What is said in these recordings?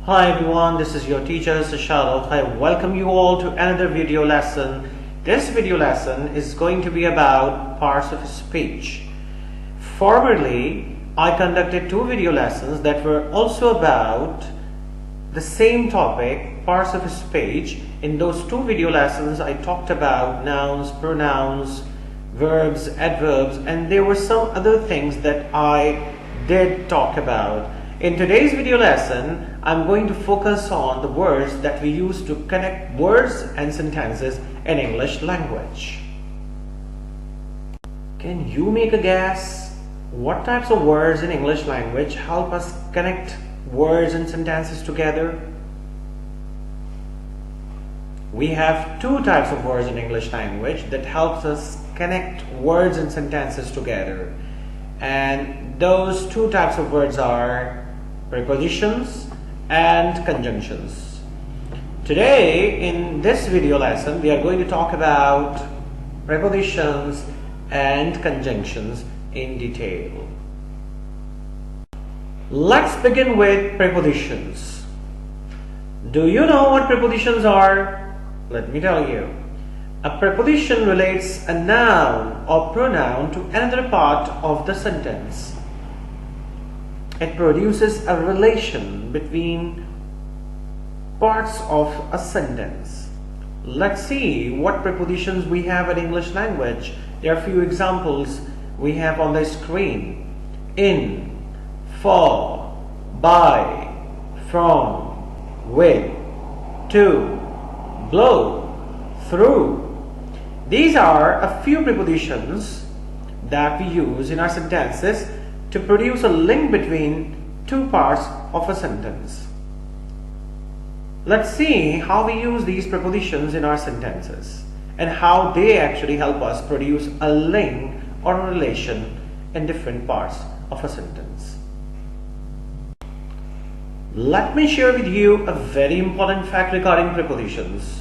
Hi everyone, this is your teacher Shahrukh. I welcome you all to another video lesson. This video lesson is going to be about parts of speech. Formerly, I conducted two video lessons that were also about the same topic, parts of speech. In those two video lessons, I talked about nouns, pronouns, verbs, adverbs, and there were some other things that I did talk about. In today's video lesson, I'm going to focus on the words that we use to connect words and sentences in English language. Can you make a guess? What types of words in English language help us connect words and sentences together? We have two types of words in English language that helps us connect words and sentences together. And those two types of words are prepositions and conjunctions. Today, in this video lesson, we are going to talk about prepositions and conjunctions in detail. Let's begin with prepositions. Do you know what prepositions are? Let me tell you. A preposition relates a noun or pronoun to another part of the sentence. It produces a relation between parts of a sentence. Let's see what prepositions we have in English language. There are a few examples we have on the screen. In, for, by, from, with, to, blow, through. These are a few prepositions that we use in our sentences to produce a link between two parts of a sentence. Let's see how we use these prepositions in our sentences and how they actually help us produce a link or a relation in different parts of a sentence. Let me share with you a very important fact regarding prepositions.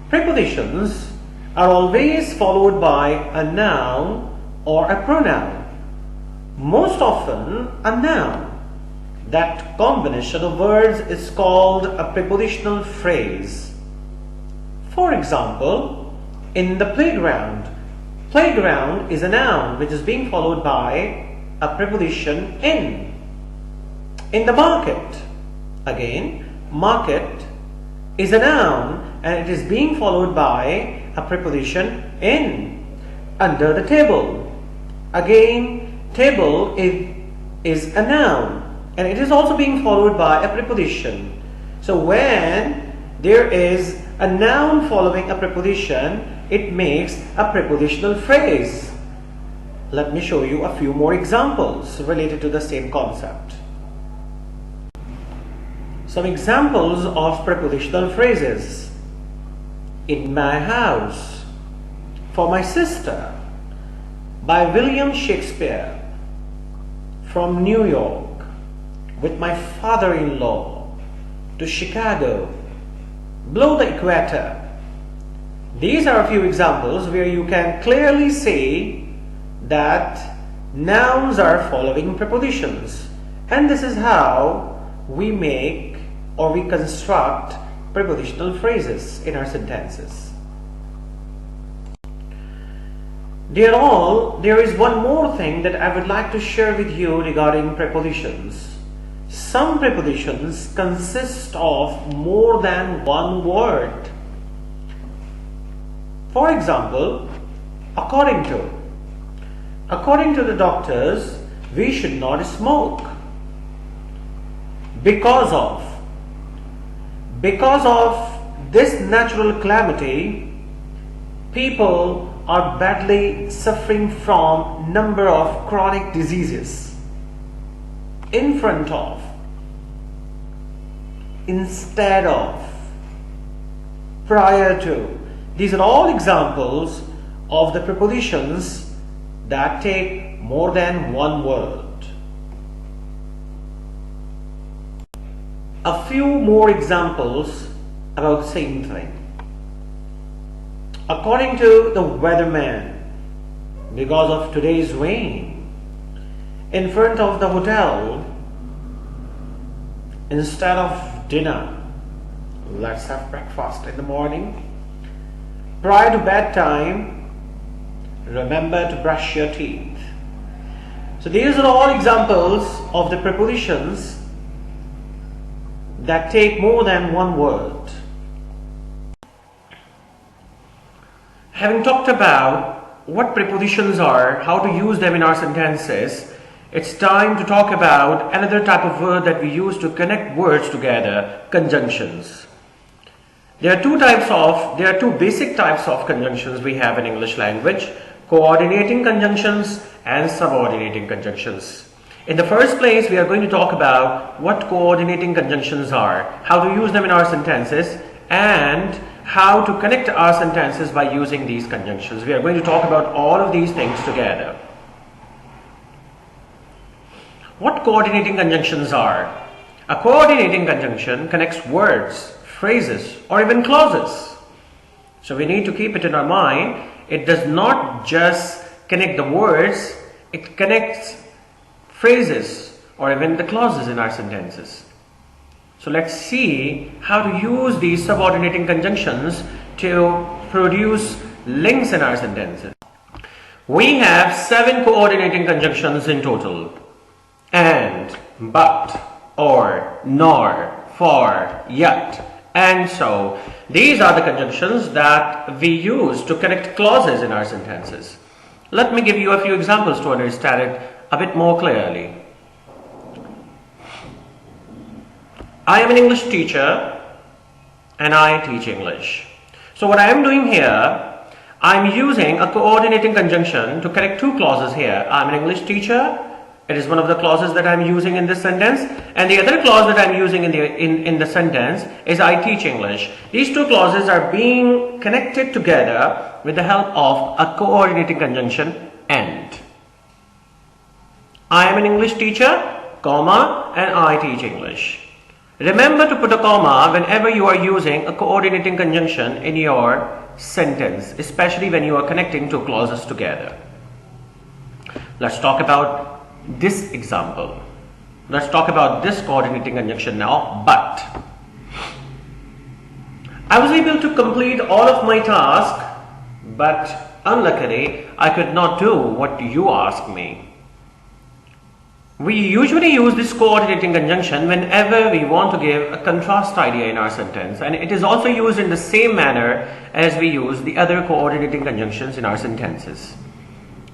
Prepositions are always followed by a noun or a pronoun. Most often a noun. That combination of words is called a prepositional phrase. For example, in the playground. Playground is a noun which is being followed by a preposition in. In the market. Again, market is a noun and it is being followed by a preposition in. Under the table. Again, table is a noun and it is also being followed by a preposition. So when there is a noun following a preposition, it makes a prepositional phrase. Let me show you a few more examples related to the same concept. Some examples of prepositional phrases. In my house. For my sister. By William Shakespeare. From New York, with my father-in-law, to Chicago, below the equator. These are a few examples where you can clearly see that nouns are following prepositions. And this is how we make or we construct prepositional phrases in our sentences. Dear all, there is one more thing that I would like to share with you regarding prepositions. Some prepositions consist of more than one word. For example, according to. According to the doctors, we should not smoke. Because of. Because of this natural calamity, people are badly suffering from number of chronic diseases. In front of, instead of, prior to. These are all examples of the prepositions that take more than one word. A few more examples about the same thing. According to the weatherman, because of today's rain, in front of the hotel, Instead of dinner, let's have breakfast in the morning. Prior to bedtime, remember to brush your teeth. So these are all examples of the prepositions that take more than one word. Having talked about what prepositions are, how to use them in our sentences, it's time to talk about another type of word that we use to connect words together, conjunctions. There are two basic types of conjunctions we have in English language: coordinating conjunctions and subordinating conjunctions. In the first place, we are going to talk about what coordinating conjunctions are, how to use them in our sentences, and how to connect our sentences by using these conjunctions. We are going to talk about all of these things together. What coordinating conjunctions are? A coordinating conjunction connects words, phrases, or even clauses. So we need to keep it in our mind. It does not just connect the words, it connects phrases or even the clauses in our sentences. So let's see how to use these subordinating conjunctions to produce links in our sentences. We have 7 coordinating conjunctions in total: and, but, or, nor, for, yet, and so. These are the conjunctions that we use to connect clauses in our sentences. Let me give you a few examples to understand it a bit more clearly. I am an English teacher and I teach English. So what I am doing here, I am using a coordinating conjunction to connect 2 clauses here. I am an English teacher. It is one of the clauses that I am using in this sentence, and the other clause that I am using in the sentence is I teach English. These 2 clauses are being connected together with the help of a coordinating conjunction and. I am an English teacher, comma, and I teach English. Remember to put a comma whenever you are using a coordinating conjunction in your sentence, especially when you are connecting 2 clauses together. Let's talk about this example. Let's talk about this coordinating conjunction now, but. I was able to complete all of my task, but unluckily I could not do what you asked me. We usually use this coordinating conjunction whenever we want to give a contrast idea in our sentence, and it is also used in the same manner as we use the other coordinating conjunctions in our sentences.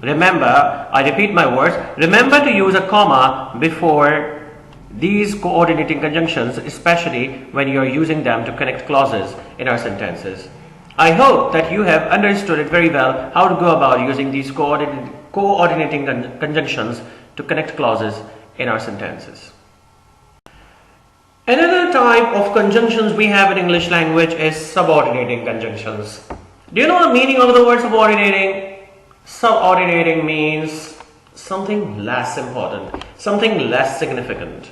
Remember, I repeat my words, remember to use a comma before these coordinating conjunctions, especially when you are using them to connect clauses in our sentences. I hope that you have understood it very well how to go about using these coordinating conjunctions to connect clauses in our sentences. Another type of conjunctions we have in English language is subordinating conjunctions. Do you know the meaning of the word subordinating? Subordinating means something less important, something less significant.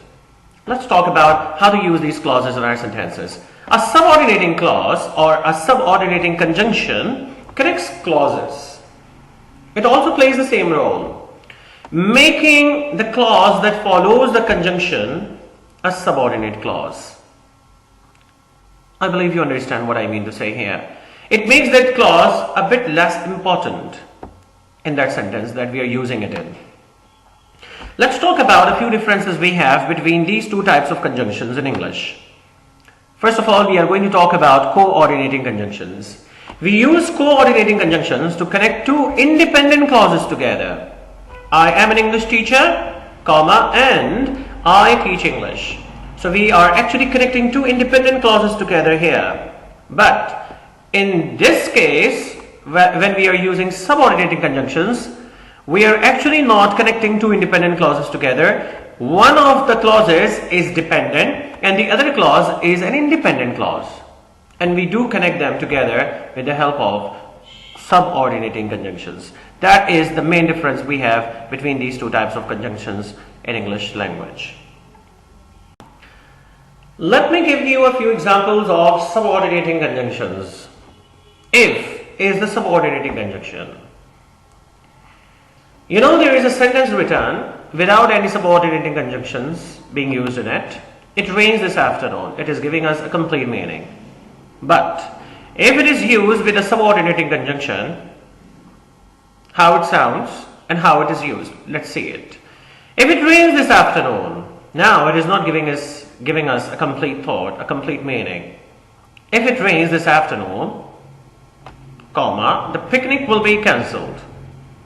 Let's talk about how to use these clauses in our sentences. A subordinating clause or a subordinating conjunction connects clauses. It also plays the same role, making the clause that follows the conjunction a subordinate clause. I believe you understand what I mean to say here. It makes that clause a bit less important in that sentence that we are using it in. Let's talk about a few differences we have between these 2 types of conjunctions in English. First of all, we are going to talk about coordinating conjunctions. We use coordinating conjunctions to connect 2 independent clauses together. I am an English teacher, comma, and I teach English. So we are actually connecting 2 independent clauses together here. But in this case, when we are using subordinating conjunctions, we are actually not connecting 2 independent clauses together. One of the clauses is dependent and the other clause is an independent clause. And we do connect them together with the help of subordinating conjunctions. That is the main difference we have between these 2 types of conjunctions in English language. Let me give you a few examples of subordinating conjunctions. If is the subordinating conjunction. You know, there is a sentence written without any subordinating conjunctions being used in it. It rains this afternoon. It is giving us a complete meaning. But if it is used with a subordinating conjunction, how it sounds and how it is used. Let's see it. If it rains this afternoon, now it is not giving us a complete thought, a complete meaning. If it rains this afternoon, comma, the picnic will be cancelled.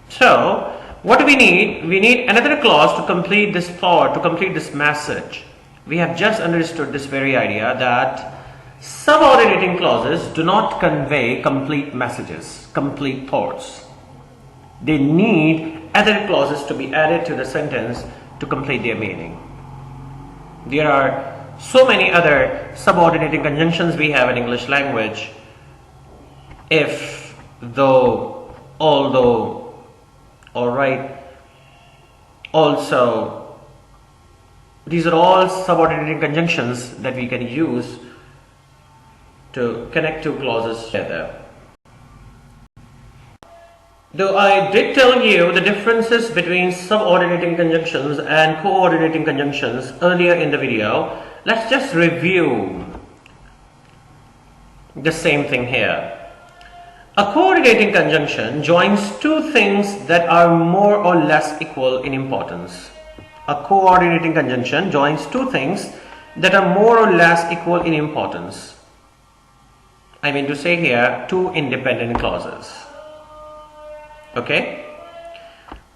So, what do we need? We need another clause to complete this thought, to complete this message. We have just understood this very idea that subordinating clauses do not convey complete messages, complete thoughts. They need other clauses to be added to the sentence to complete their meaning. There are so many other subordinating conjunctions we have in English language. If, though, although, alright, also. These are all subordinating conjunctions that we can use to connect two clauses together. Though I did tell you the differences between subordinating conjunctions and coordinating conjunctions earlier in the video, let's just review the same thing here. A coordinating conjunction joins two things that are more or less equal in importance. A coordinating conjunction joins two things that are more or less equal in importance. I mean to say here, two independent clauses. Okay?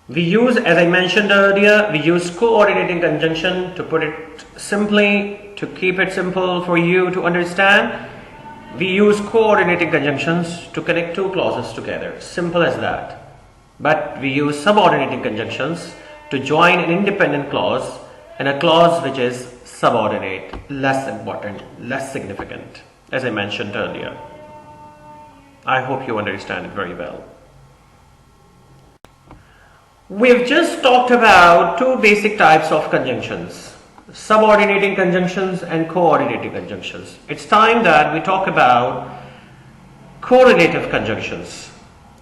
We use, as I mentioned earlier, we use coordinating conjunction to put it simply, to keep it simple for you to understand. We use coordinating conjunctions to connect two clauses together. Simple as that. But we use subordinating conjunctions to join an independent clause and a clause which is subordinate, less important, less significant, as I mentioned earlier. I hope you understand it very well. We've just talked about two basic types of conjunctions, subordinating conjunctions and coordinating conjunctions. It's time that we talk about correlative conjunctions.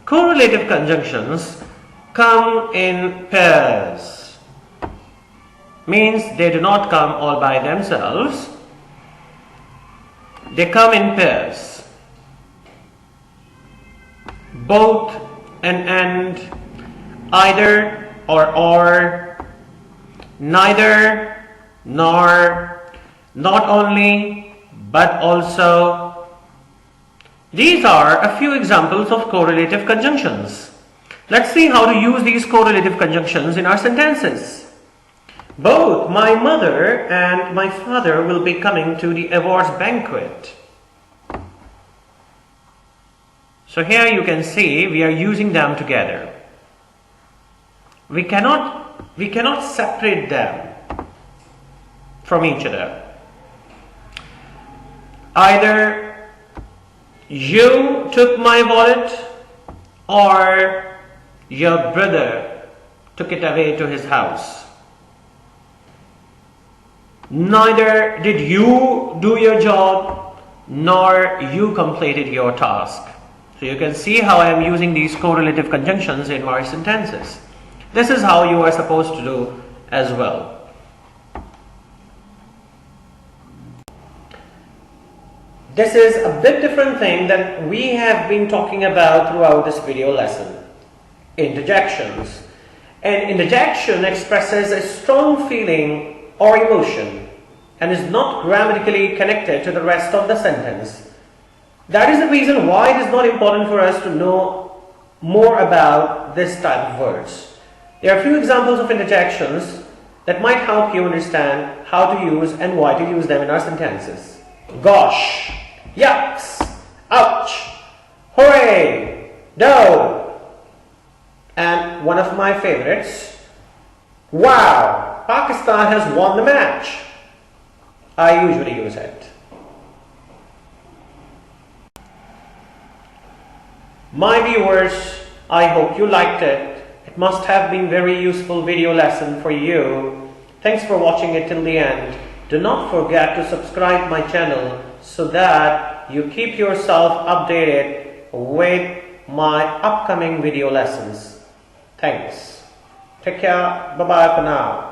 Correlative conjunctions come in pairs. Means they do not come all by themselves. They come in pairs. Both and, either or, neither, nor, not only, but also. These are a few examples of correlative conjunctions. Let's see how to use these correlative conjunctions in our sentences. Both my mother and my father will be coming to the awards banquet. So here you can see we are using them together. We cannot separate them from each other. Either you took my wallet or your brother took it away to his house. Neither did you do your job nor you completed your task. So you can see how I am using these correlative conjunctions in my sentences. This is how you are supposed to do as well. This is a bit different thing that we have been talking about throughout this video lesson. Interjections. An interjection expresses a strong feeling or emotion and is not grammatically connected to the rest of the sentence. That is the reason why it is not important for us to know more about this type of words. There are a few examples of interjections that might help you understand how to use and why to use them in our sentences. Gosh, yucks, ouch, hooray, no. And one of my favorites, wow, Pakistan has won the match. I usually use it. My viewers, I hope you liked it. It must have been very useful video lesson for you. Thanks for watching it till the end. Do not forget to subscribe my channel so that you keep yourself updated with my upcoming video lessons. Thanks. Take care. Bye-bye for now.